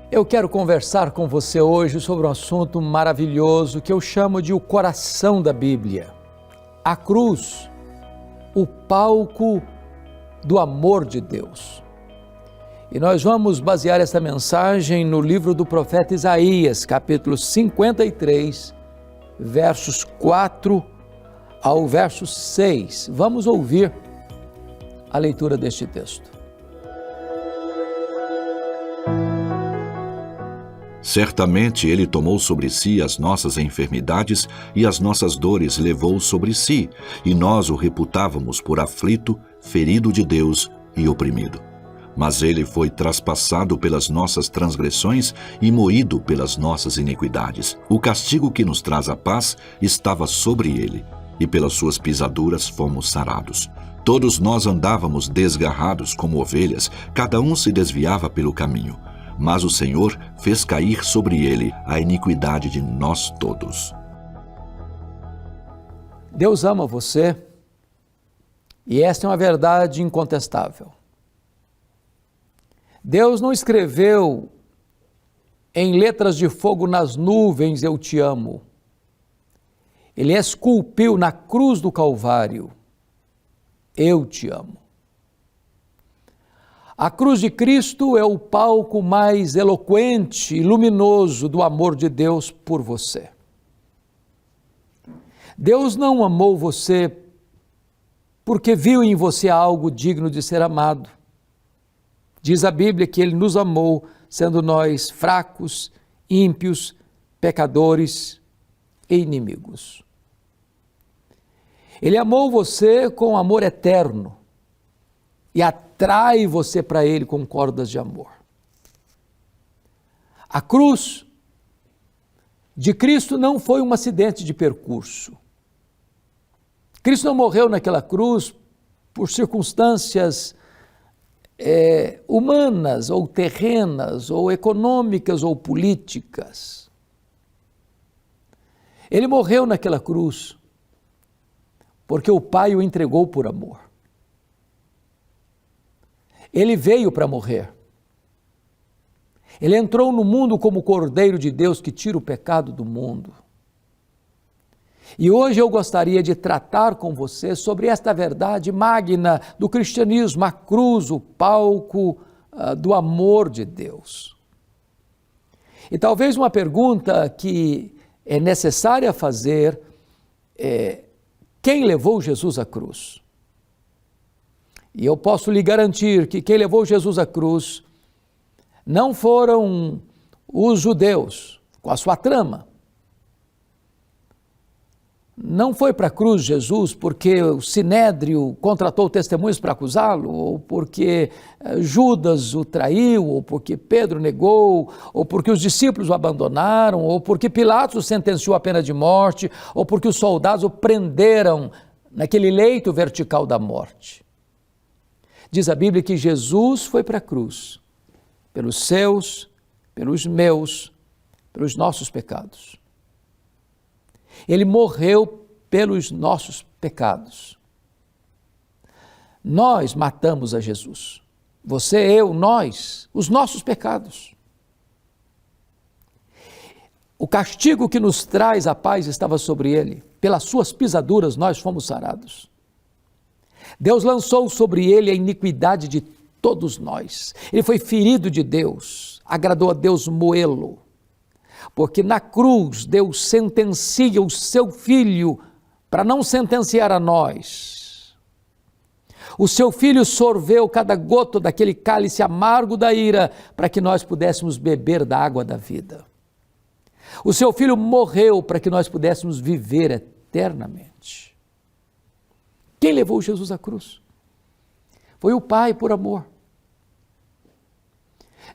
Eu quero conversar com você hoje sobre um assunto maravilhoso que eu chamo de o coração da Bíblia. A cruz, o palco do amor de Deus. E nós vamos basear essa mensagem no livro do profeta Isaías, capítulo 53, versos 4 ao verso 6. Vamos ouvir a leitura deste texto. Certamente Ele tomou sobre si as nossas enfermidades e as nossas dores levou sobre si, e nós o reputávamos por aflito, ferido de Deus e oprimido. Mas Ele foi traspassado pelas nossas transgressões e moído pelas nossas iniquidades. O castigo que nos traz a paz estava sobre Ele, e pelas suas pisaduras fomos sarados. Todos nós andávamos desgarrados como ovelhas, cada um se desviava pelo caminho. Mas o Senhor fez cair sobre ele a iniquidade de nós todos. Deus ama você e esta é uma verdade incontestável. Deus não escreveu em letras de fogo nas nuvens, eu te amo. Ele esculpiu na cruz do Calvário, eu te amo. A cruz de Cristo é o palco mais eloquente e luminoso do amor de Deus por você. Deus não amou você porque viu em você algo digno de ser amado. Diz a Bíblia que Ele nos amou, sendo nós fracos, ímpios, pecadores e inimigos. Ele amou você com amor eterno e atrai você para Ele com cordas de amor. A cruz de Cristo não foi um acidente de percurso. Cristo não morreu naquela cruz por circunstâncias humanas, ou terrenas, ou econômicas, ou políticas. Ele morreu naquela cruz porque o Pai o entregou por amor. Ele veio para morrer. Ele entrou no mundo como o Cordeiro de Deus que tira o pecado do mundo. E hoje eu gostaria de tratar com você sobre esta verdade magna do cristianismo, a cruz, o palco do amor de Deus. E talvez uma pergunta que é necessária fazer é: quem levou Jesus à cruz? E eu posso lhe garantir que quem levou Jesus à cruz não foram os judeus, com a sua trama. Não foi para a cruz Jesus porque o Sinédrio contratou testemunhos para acusá-lo, ou porque Judas o traiu, ou porque Pedro negou, ou porque os discípulos o abandonaram, ou porque Pilatos o sentenciou à pena de morte, ou porque os soldados o prenderam naquele leito vertical da morte. Diz a Bíblia que Jesus foi para a cruz, pelos seus, pelos meus, pelos nossos pecados. Ele morreu pelos nossos pecados. Nós matamos a Jesus. Você, eu, nós, os nossos pecados. O castigo que nos traz a paz estava sobre ele. Pelas suas pisaduras nós fomos sarados. Deus lançou sobre ele a iniquidade de todos nós. Ele foi ferido de Deus, agradou a Deus moê-lo, porque na cruz Deus sentencia o seu Filho para não sentenciar a nós. O seu Filho sorveu cada gota daquele cálice amargo da ira para que nós pudéssemos beber da água da vida. O seu Filho morreu para que nós pudéssemos viver eternamente. Quem levou Jesus à cruz? Foi o Pai por amor.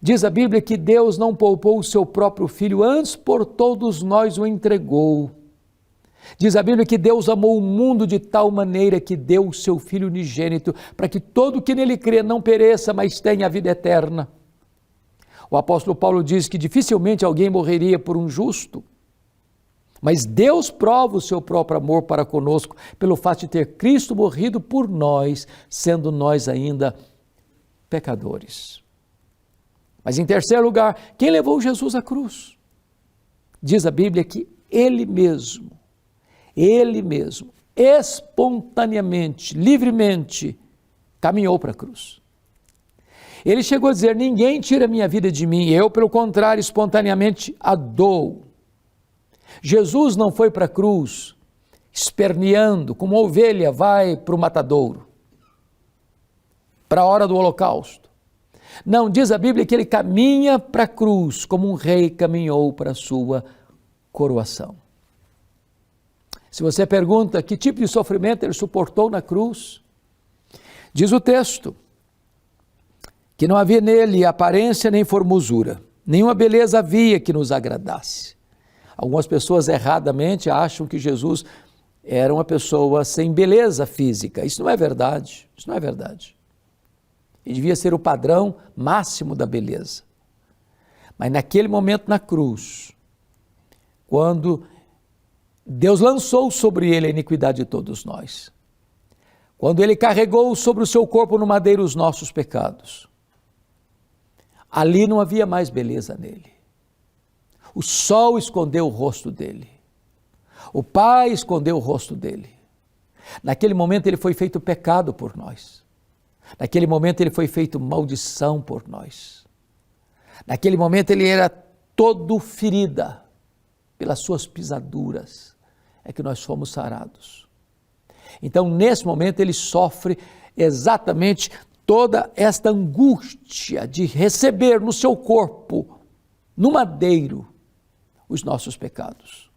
Diz a Bíblia que Deus não poupou o seu próprio Filho, antes por todos nós o entregou. Diz a Bíblia que Deus amou o mundo de tal maneira que deu o seu Filho unigênito, para que todo que nele crê não pereça, mas tenha a vida eterna. O apóstolo Paulo diz que dificilmente alguém morreria por um justo, mas Deus prova o seu próprio amor para conosco pelo fato de ter Cristo morrido por nós, sendo nós ainda pecadores. Mas em terceiro lugar, quem levou Jesus à cruz? Diz a Bíblia que ele mesmo, espontaneamente, livremente, caminhou para a cruz. Ele chegou a dizer: ninguém tira a minha vida de mim, eu, pelo contrário, espontaneamente a dou. Jesus não foi para a cruz esperneando, como uma ovelha vai para o matadouro, para a hora do holocausto. Não, diz a Bíblia que ele caminha para a cruz como um rei caminhou para a sua coroação. Se você pergunta que tipo de sofrimento ele suportou na cruz, diz o texto que não havia nele aparência nem formosura, nenhuma beleza havia que nos agradasse. Algumas pessoas erradamente acham que Jesus era uma pessoa sem beleza física. Isso não é verdade, isso não é verdade. Ele devia ser o padrão máximo da beleza. Mas naquele momento na cruz, quando Deus lançou sobre ele a iniquidade de todos nós, quando ele carregou sobre o seu corpo no madeiro os nossos pecados, ali não havia mais beleza nele. O sol escondeu o rosto dele. O Pai escondeu o rosto dele. Naquele momento ele foi feito pecado por nós. Naquele momento ele foi feito maldição por nós. Naquele momento ele era todo ferida. Pelas suas pisaduras é que nós fomos sarados. Então, nesse momento ele sofre exatamente toda esta angústia de receber no seu corpo, no madeiro, os nossos pecados.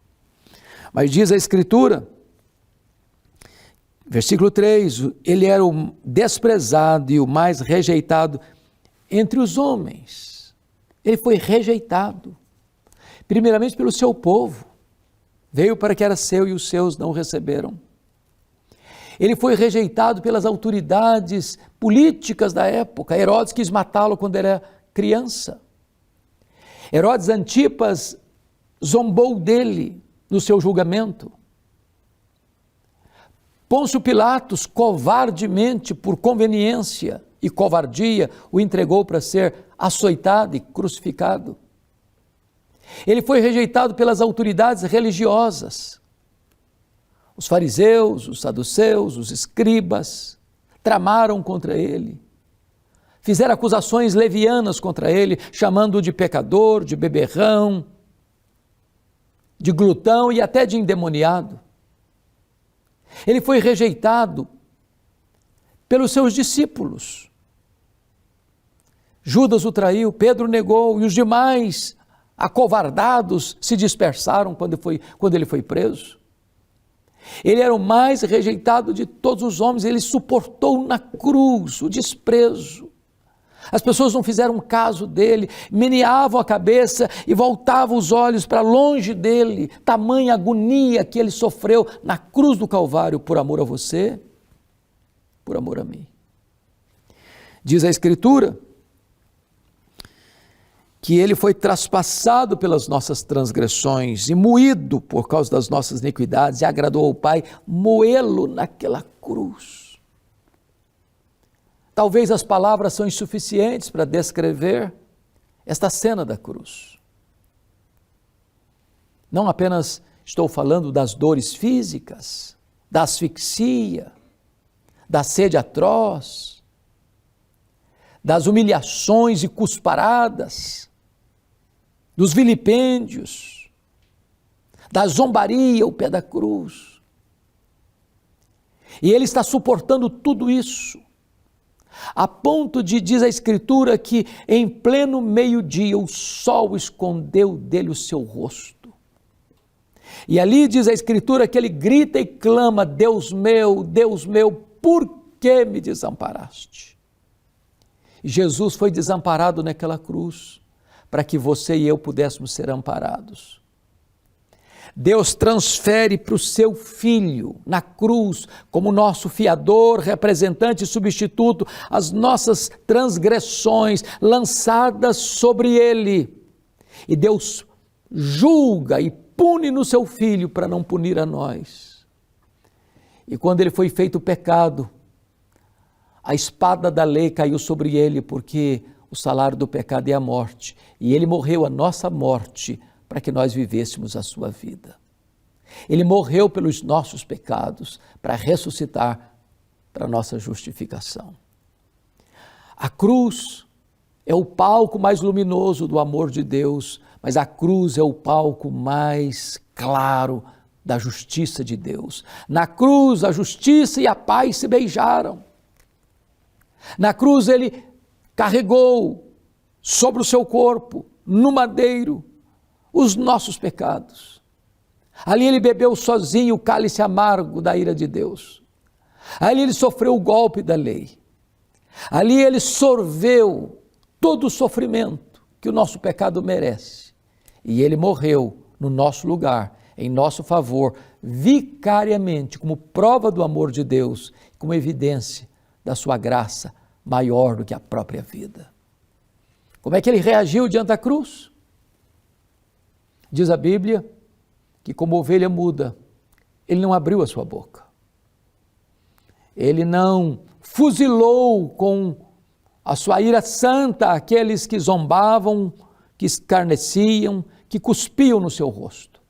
Mas diz a Escritura, versículo 3, ele era o desprezado e o mais rejeitado entre os homens. Ele foi rejeitado, primeiramente pelo seu povo. Veio para que era seu e os seus não o receberam. Ele foi rejeitado pelas autoridades políticas da época. Herodes quis matá-lo quando era criança. Herodes Antipas zombou dele no seu julgamento. Pôncio Pilatos, covardemente, por conveniência e covardia, o entregou para ser açoitado e crucificado. Ele foi rejeitado pelas autoridades religiosas. Os fariseus, os saduceus, os escribas tramaram contra ele. Fizeram acusações levianas contra ele, chamando-o de pecador, de beberrão, de glutão e até de endemoniado. Ele foi rejeitado pelos seus discípulos. Judas o traiu, Pedro negou e os demais acovardados se dispersaram quando ele foi preso. Ele era o mais rejeitado de todos os homens, ele suportou na cruz o desprezo. As pessoas não fizeram caso dele, meneavam a cabeça e voltavam os olhos para longe dele, tamanha agonia que ele sofreu na cruz do Calvário por amor a você, por amor a mim. Diz a Escritura que ele foi traspassado pelas nossas transgressões e moído por causa das nossas iniquidades, e agradou ao Pai moê-lo naquela cruz. Talvez as palavras são insuficientes para descrever esta cena da cruz. Não apenas estou falando das dores físicas, da asfixia, da sede atroz, das humilhações e cusparadas, dos vilipêndios, da zombaria ao pé da cruz. E ele está suportando tudo isso, a ponto de, diz a Escritura, que em pleno meio-dia o sol escondeu dele o seu rosto. E ali diz a Escritura que ele grita e clama: Deus meu, por que me desamparaste? E Jesus foi desamparado naquela cruz, para que você e eu pudéssemos ser amparados. Deus transfere para o seu Filho, na cruz, como nosso fiador, representante e substituto, as nossas transgressões lançadas sobre ele. E Deus julga e pune no seu Filho para não punir a nós. E quando ele foi feito pecado, a espada da lei caiu sobre ele, porque o salário do pecado é a morte, e ele morreu a nossa morte para que nós vivêssemos a sua vida. Ele morreu pelos nossos pecados para ressuscitar para a nossa justificação. A cruz é o palco mais luminoso do amor de Deus, mas a cruz é o palco mais claro da justiça de Deus. Na cruz, a justiça e a paz se beijaram. Na cruz, ele carregou sobre o seu corpo, no madeiro, os nossos pecados. Ali ele bebeu sozinho o cálice amargo da ira de Deus. Ali ele sofreu o golpe da lei. Ali ele sorveu todo o sofrimento que o nosso pecado merece. E ele morreu no nosso lugar, em nosso favor, vicariamente, como prova do amor de Deus, como evidência da sua graça maior do que a própria vida. Como é que ele reagiu diante da cruz? Diz a Bíblia que, como ovelha muda, ele não abriu a sua boca. Ele não fuzilou com a sua ira santa aqueles que zombavam, que escarneciam, que cuspiam no seu rosto.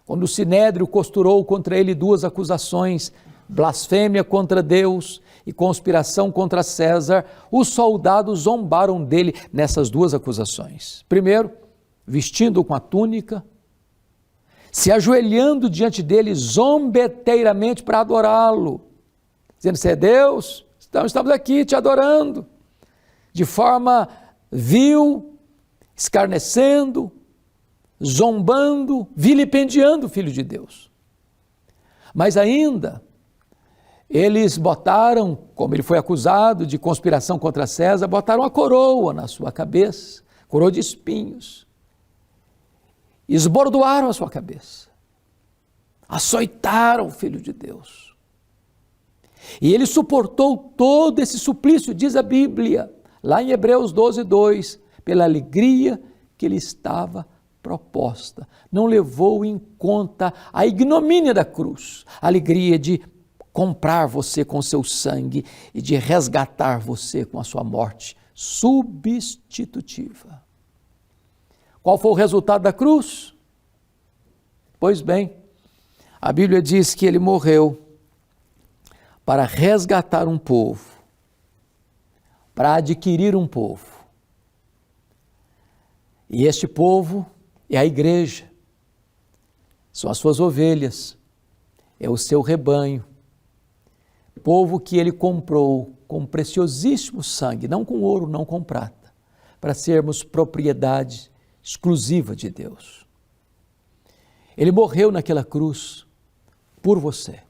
Quando o Sinédrio costurou contra ele duas acusações, blasfêmia contra Deus e conspiração contra César, os soldados zombaram dele nessas duas acusações. Primeiro, vestindo-o com a túnica, se ajoelhando diante dele zombeteiramente para adorá-lo, dizendo: "Você é Deus? Então estamos aqui te adorando", de forma vil, escarnecendo, zombando, vilipendiando o Filho de Deus. Mas ainda, eles botaram, como ele foi acusado de conspiração contra César, botaram a coroa na sua cabeça, coroa de espinhos, esbordoaram a sua cabeça, açoitaram o Filho de Deus. E ele suportou todo esse suplício, diz a Bíblia, lá em Hebreus 12:2, pela alegria que lhe estava proposta. Não levou em conta a ignomínia da cruz, a alegria de comprar você com seu sangue e de resgatar você com a sua morte substitutiva. Qual foi o resultado da cruz? Pois bem, a Bíblia diz que ele morreu para resgatar um povo, para adquirir um povo. E este povo é a igreja, são as suas ovelhas, é o seu rebanho, povo que ele comprou com preciosíssimo sangue, não com ouro, não com prata, para sermos propriedade exclusiva de Deus. Ele morreu naquela cruz por você.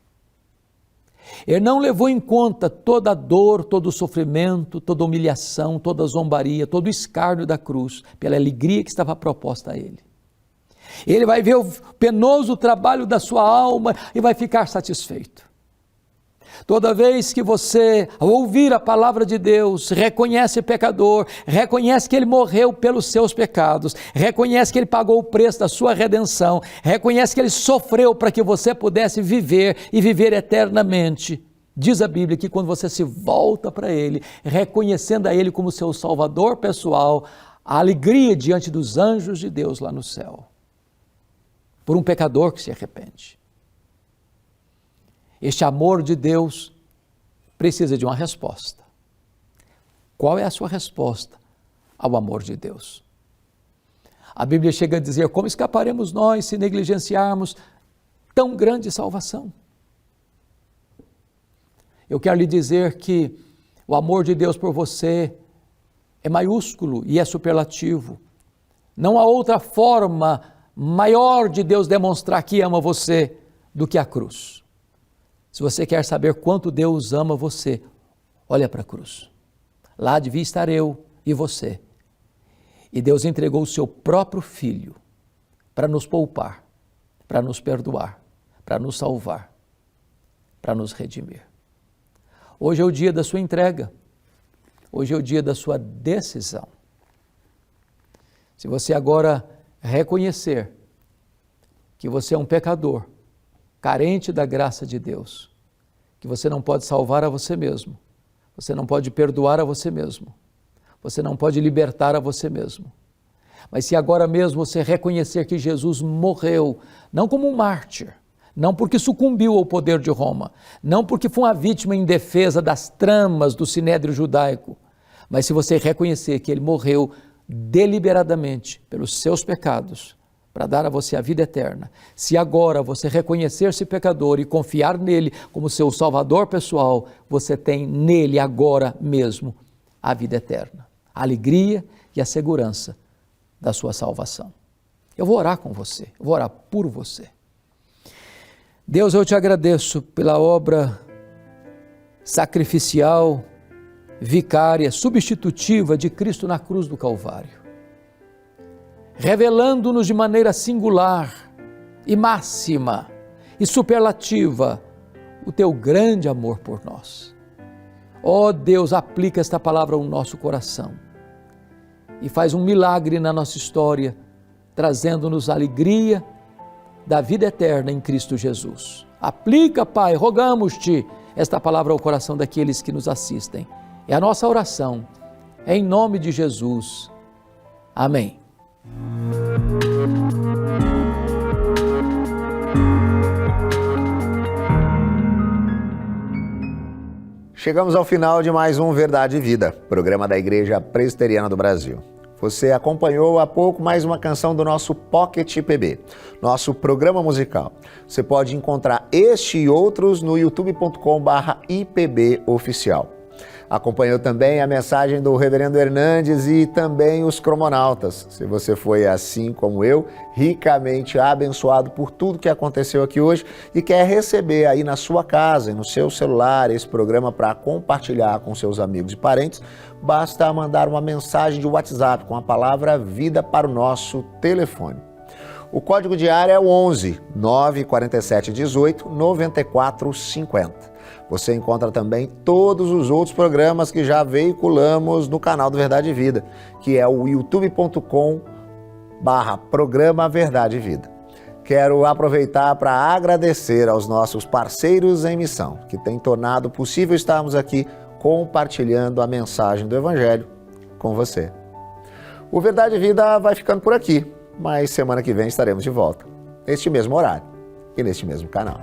Ele não levou em conta toda a dor, todo o sofrimento, toda a humilhação, toda a zombaria, todo o escárnio da cruz, pela alegria que estava proposta a ele. Ele vai ver o penoso trabalho da sua alma e vai ficar satisfeito. Toda vez que você, ao ouvir a palavra de Deus, reconhece o pecador, reconhece que ele morreu pelos seus pecados, reconhece que ele pagou o preço da sua redenção, reconhece que ele sofreu para que você pudesse viver e viver eternamente. Diz a Bíblia que quando você se volta para ele, reconhecendo a ele como seu salvador pessoal, a alegria diante dos anjos de Deus lá no céu, por um pecador que se arrepende. Este amor de Deus precisa de uma resposta. Qual é a sua resposta ao amor de Deus? A Bíblia chega a dizer: como escaparemos nós se negligenciarmos tão grande salvação? Eu quero lhe dizer que o amor de Deus por você é maiúsculo e é superlativo. Não há outra forma maior de Deus demonstrar que ama você do que a cruz. Se você quer saber quanto Deus ama você, olha para a cruz. Lá devia estar eu e você. E Deus entregou o seu próprio Filho para nos poupar, para nos perdoar, para nos salvar, para nos redimir. Hoje é o dia da sua entrega. Hoje é o dia da sua decisão. Se você agora reconhecer que você é um pecador, carente da graça de Deus, que você não pode salvar a você mesmo, você não pode perdoar a você mesmo, você não pode libertar a você mesmo. Mas se agora mesmo você reconhecer que Jesus morreu, não como um mártir, não porque sucumbiu ao poder de Roma, não porque foi uma vítima indefesa das tramas do sinédrio judaico, mas se você reconhecer que ele morreu deliberadamente pelos seus pecados, para dar a você a vida eterna, se agora você reconhecer-se pecador e confiar nele como seu salvador pessoal, você tem nele agora mesmo a vida eterna, a alegria e a segurança da sua salvação. Eu vou orar com você, eu vou orar por você. Deus, eu te agradeço pela obra sacrificial, vicária, substitutiva de Cristo na cruz do Calvário, revelando-nos de maneira singular e máxima e superlativa o teu grande amor por nós. Ó Deus, aplica esta palavra ao nosso coração e faz um milagre na nossa história, trazendo-nos a alegria da vida eterna em Cristo Jesus. Aplica, Pai, rogamos-te esta palavra ao coração daqueles que nos assistem. É a nossa oração, em nome de Jesus. Amém. Chegamos ao final de mais um Verdade e Vida, programa da Igreja Presbiteriana do Brasil. Você acompanhou há pouco mais uma canção do nosso Pocket IPB, nosso programa musical. Você pode encontrar este e outros no youtube.com/IPBOficial. Acompanhou também a mensagem do Reverendo Hernandes e também os cromonautas. Se você foi assim como eu, ricamente abençoado por tudo que aconteceu aqui hoje e quer receber aí na sua casa e no seu celular esse programa para compartilhar com seus amigos e parentes, basta mandar uma mensagem de WhatsApp com a palavra vida para o nosso telefone. O código de área é o 11 947 18 94 50. Você encontra também todos os outros programas que já veiculamos no canal do Verdade e Vida, que é o youtube.com/programa Verdade e Vida. Quero aproveitar para agradecer aos nossos parceiros em missão, que têm tornado possível estarmos aqui compartilhando a mensagem do Evangelho com você. O Verdade e Vida vai ficando por aqui, mas semana que vem estaremos de volta, neste mesmo horário e neste mesmo canal.